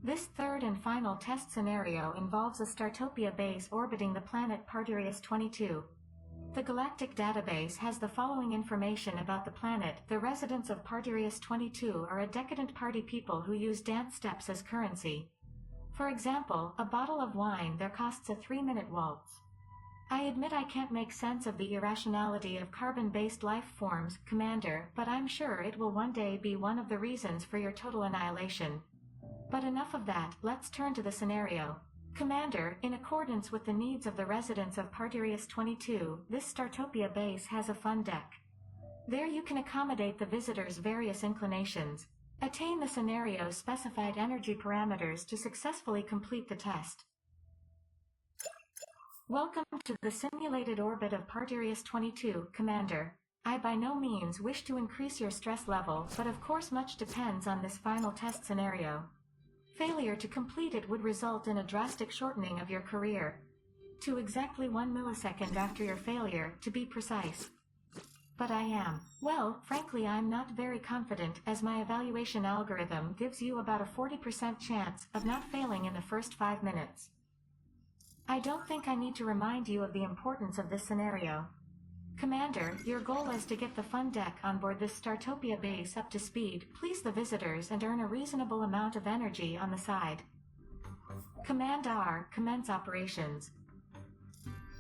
This third and final test scenario involves a Startopia base orbiting the planet Parturius 22. The galactic database has the following information about the planet. The residents of Parturius 22 are a decadent party people who use dance steps as currency. For example, a bottle of wine there costs a 3-minute waltz. I admit I can't make sense of the irrationality of carbon-based life forms, Commander, but I'm sure it will one day be one of the reasons for your total annihilation. But enough of that, let's turn to the scenario. Commander, in accordance with the needs of the residents of Parturius 22, this Startopia base has a fun deck. There you can accommodate the visitors' various inclinations. Attain the scenario's specified energy parameters to successfully complete the test. Welcome to the simulated orbit of Parturius 22, Commander. I by no means wish to increase your stress level, but of course much depends on this final test scenario. Failure to complete it would result in a drastic shortening of your career. To exactly 1 millisecond after your failure, to be precise. But well, frankly I'm not very confident, as my evaluation algorithm gives you about a 40% chance of not failing in the first 5 minutes. I don't think I need to remind you of the importance of this scenario. Commander, your goal is to get the fun deck on board this Startopia base up to speed, please the visitors, and earn a reasonable amount of energy on the side. Command R, commence operations.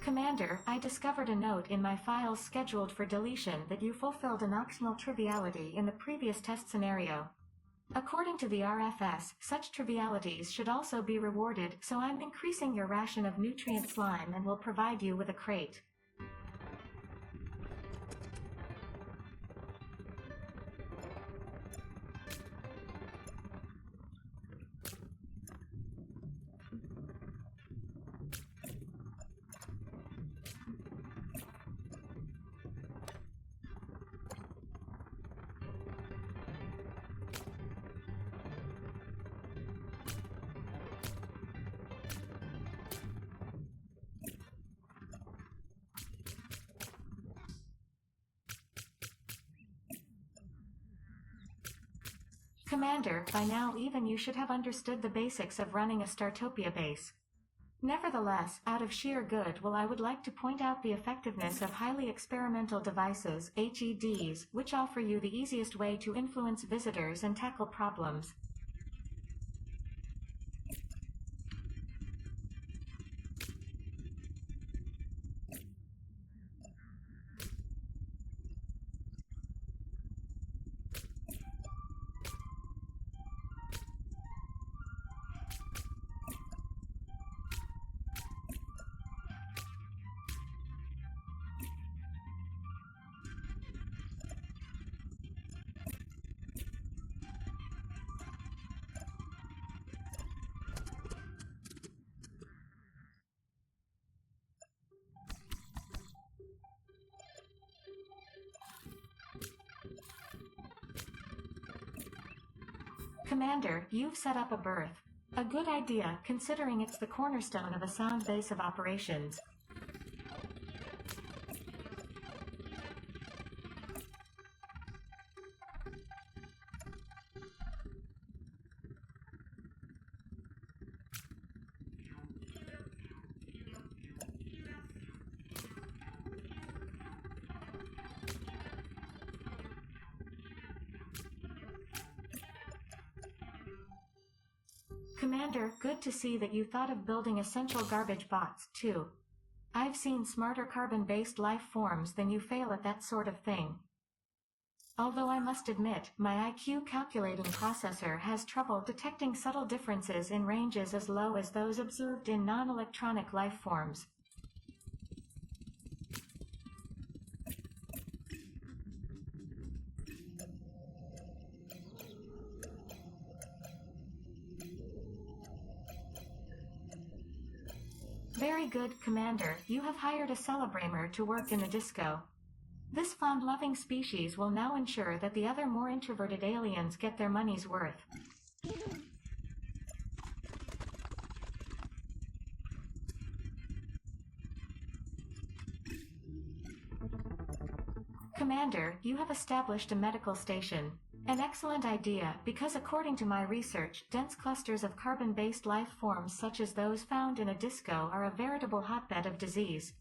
Commander, I discovered a note in my files scheduled for deletion that you fulfilled an optional triviality in the previous test scenario. According to the RFS, such trivialities should also be rewarded, so I'm increasing your ration of nutrient slime and will provide you with a crate. Commander, by now even you should have understood the basics of running a Startopia base. Nevertheless, out of sheer goodwill I would like to point out the effectiveness of highly experimental devices, HEDs, which offer you the easiest way to influence visitors and tackle problems. Commander, you've set up a berth. A good idea, considering it's the cornerstone of a sound base of operations. Commander, good to see that you thought of building essential garbage bots, too. I've seen smarter carbon-based life forms than you fail at that sort of thing. Although I must admit, my IQ calculating processor has trouble detecting subtle differences in ranges as low as those observed in non-electronic life forms. Very good, Commander. You have hired a celebramer to work in the disco. This fun-loving species will now ensure that the other more introverted aliens get their money's worth. Commander, you have established a medical station. An excellent idea, because according to my research, dense clusters of carbon-based life forms such as those found in a disco are a veritable hotbed of disease.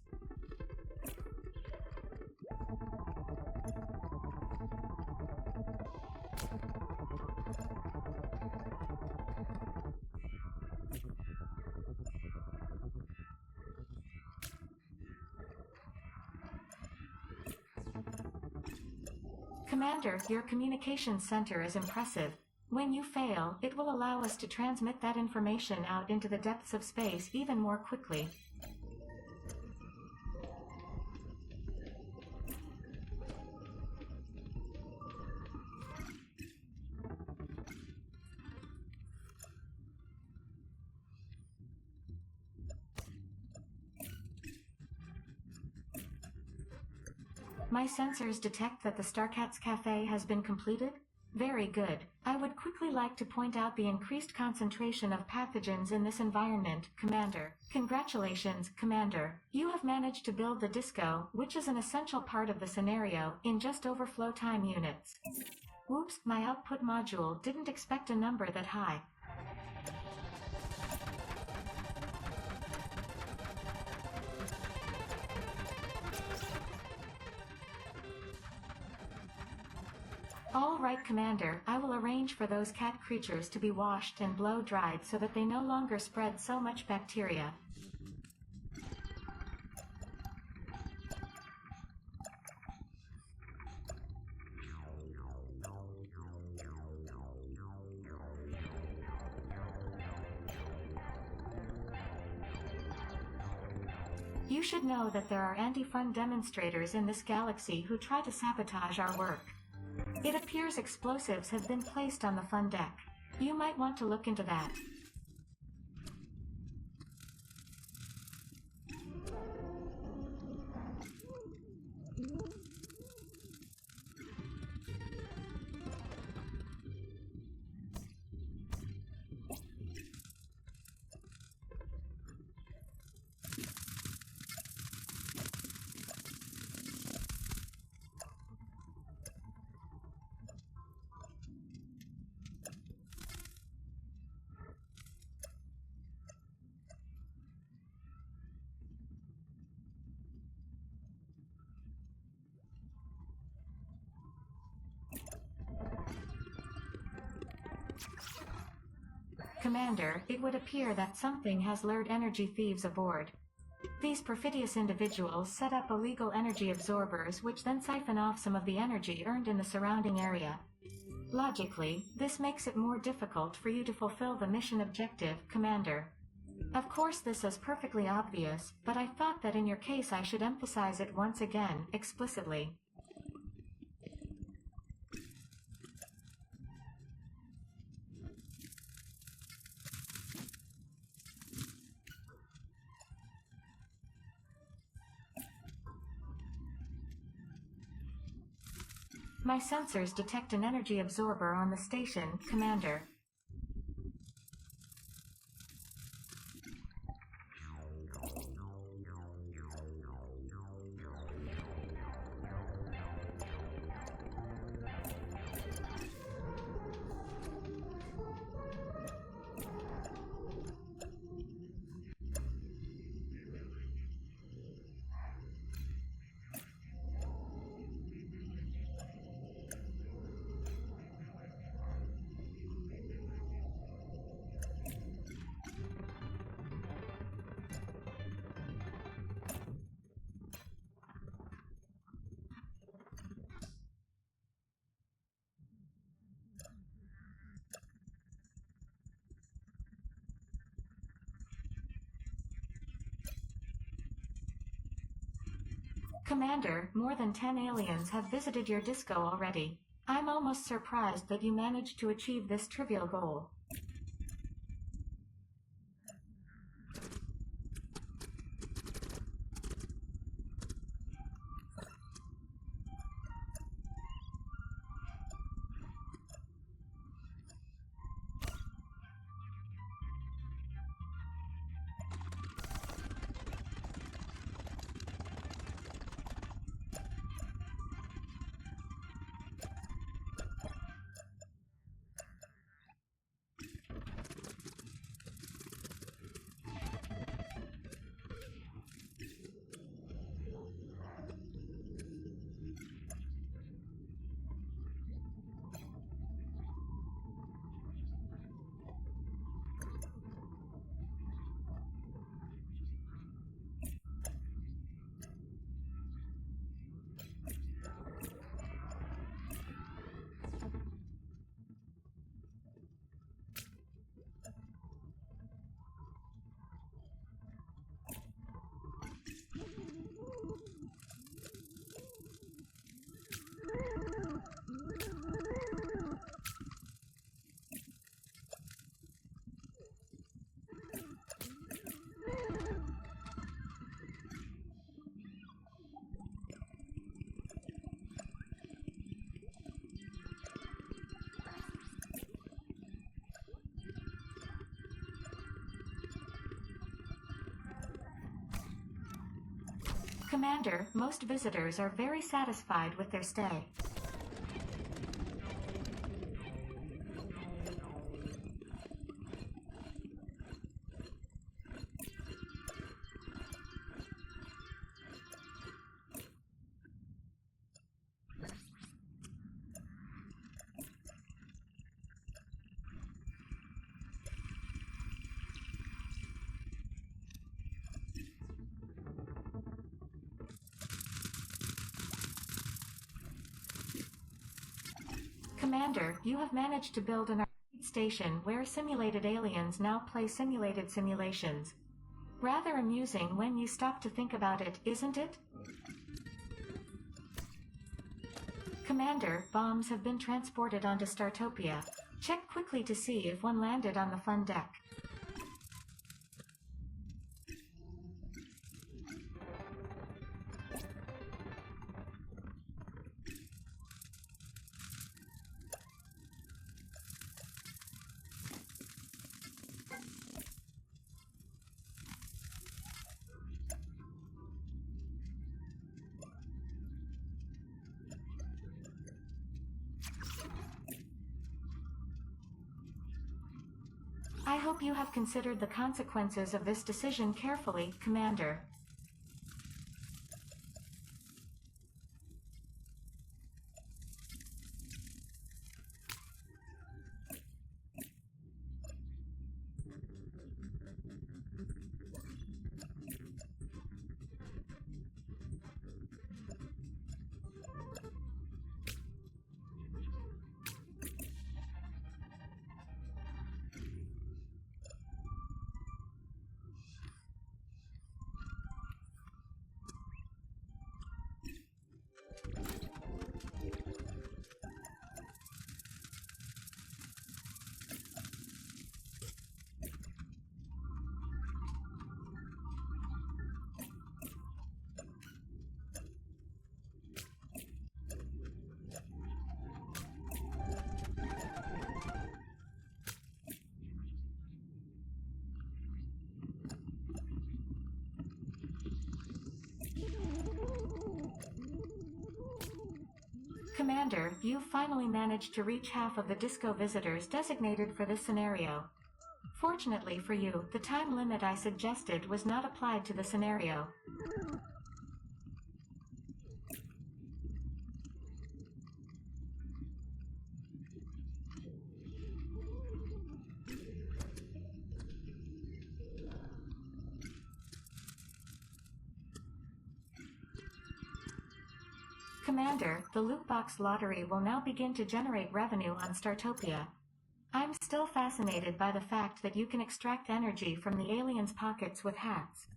Commander, your communications center is impressive. When you fail, it will allow us to transmit that information out into the depths of space even more quickly. My sensors detect that the Starcat's Cafe has been completed? Very good. I would quickly like to point out the increased concentration of pathogens in this environment, Commander. Congratulations, Commander. You have managed to build the disco, which is an essential part of the scenario, in just overflow time units. Whoops, my output module didn't expect a number that high. All right, Commander, I will arrange for those cat creatures to be washed and blow-dried so that they no longer spread so much bacteria. You should know that there are anti-fun demonstrators in this galaxy who try to sabotage our work. It appears explosives have been placed on the fun deck. You might want to look into that. Commander, it would appear that something has lured energy thieves aboard. These perfidious individuals set up illegal energy absorbers which then siphon off some of the energy earned in the surrounding area. Logically, this makes it more difficult for you to fulfill the mission objective, Commander. Of course this is perfectly obvious, but I thought that in your case I should emphasize it once again, explicitly. My sensors detect an energy absorber on the station, Commander. Commander, more than 10 aliens have visited your disco already. I'm almost surprised that you managed to achieve this trivial goal. Commander, most visitors are very satisfied with their stay. Commander, you have managed to build an arcade station where simulated aliens now play simulated simulations. Rather amusing when you stop to think about it, isn't it? Commander, bombs have been transported onto Startopia. Check quickly to see if one landed on the fun deck. I hope you have considered the consequences of this decision carefully, Commander. Commander, you've finally managed to reach half of the disco visitors designated for this scenario. Fortunately for you, the time limit I suggested was not applied to the scenario. Commander, the loot box lottery will now begin to generate revenue on Startopia. I'm still fascinated by the fact that you can extract energy from the aliens' pockets with hats.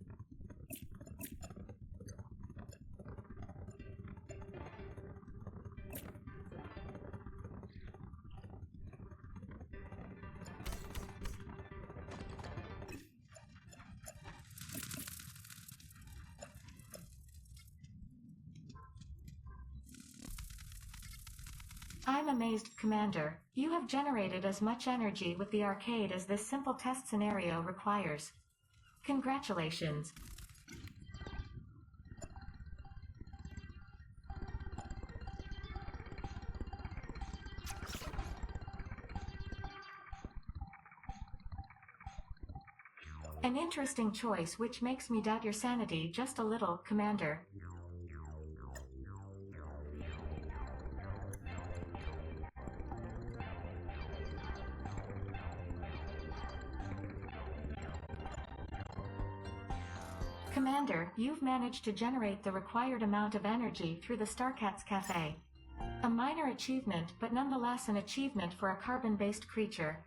I'm amazed, Commander. You have generated as much energy with the arcade as this simple test scenario requires. Congratulations. An interesting choice which makes me doubt your sanity just a little, Commander. Commander, you've managed to generate the required amount of energy through the Starcats Cafe. A minor achievement, but nonetheless an achievement for a carbon-based creature.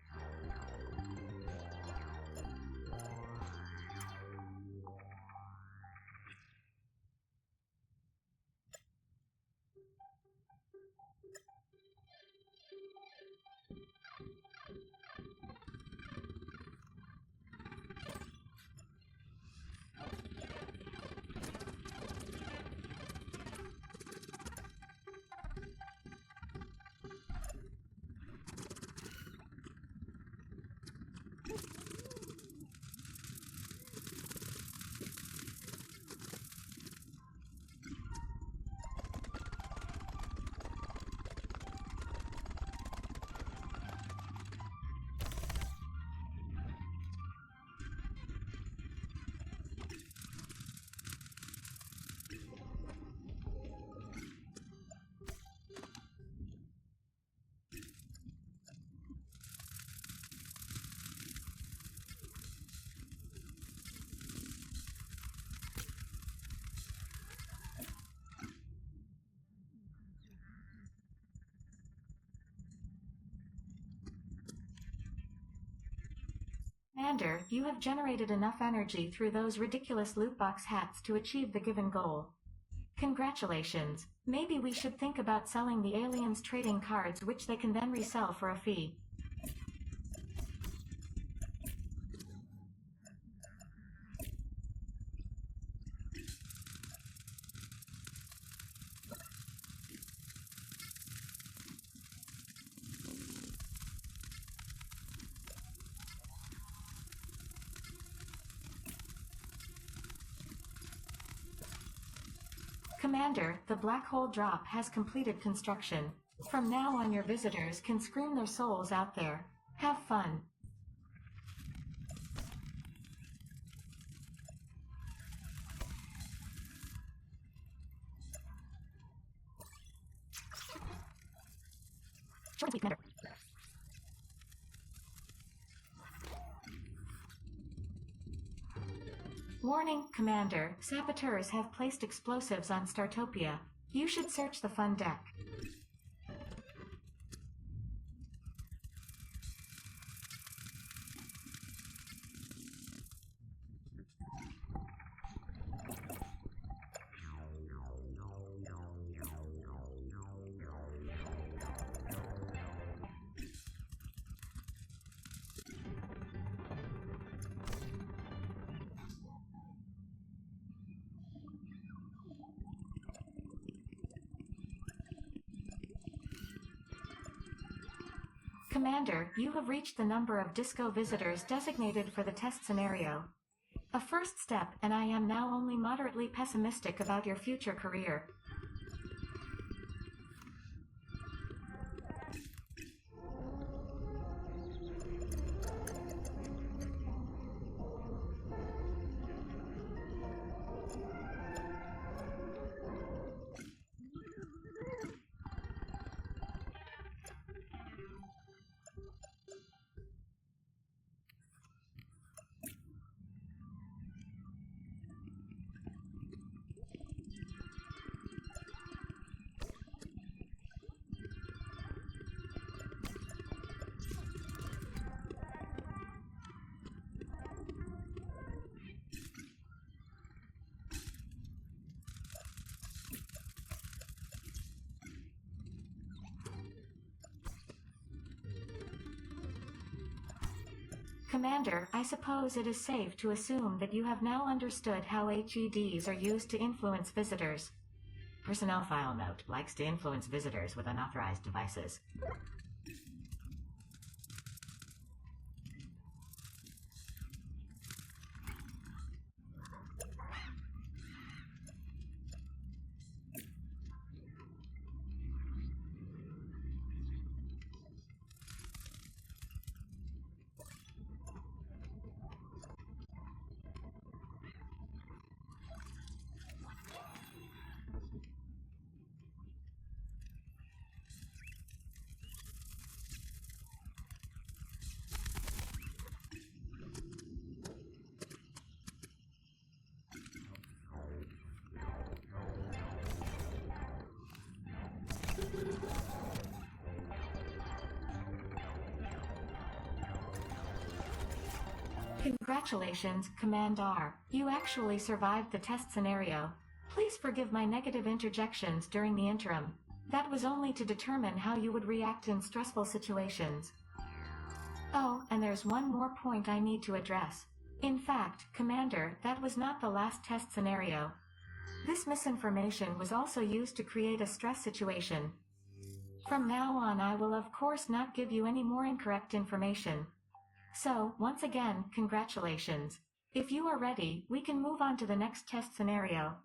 Commander, you have generated enough energy through those ridiculous loot box hats to achieve the given goal. Congratulations. Maybe we should think about selling the aliens trading cards, which they can then resell for a fee. Commander, the black hole drop has completed construction. From now on your visitors can scream their souls out there. Have fun. Join me, Commander. Warning, Commander. Saboteurs have placed explosives on Startopia. You should search the fun deck. Commander, you have reached the number of disco visitors designated for the test scenario. A first step, and I am now only moderately pessimistic about your future career. Commander, I suppose it is safe to assume that you have now understood how HEDs are used to influence visitors. Personnel file note likes to influence visitors with unauthorized devices. Congratulations, Commander. You actually survived the test scenario. Please forgive my negative interjections during the interim. That was only to determine how you would react in stressful situations. Oh, and there's one more point I need to address. In fact, Commander, that was not the last test scenario. This misinformation was also used to create a stress situation. From now on, I will of course not give you any more incorrect information. So, once again, congratulations. If you are ready, we can move on to the next test scenario.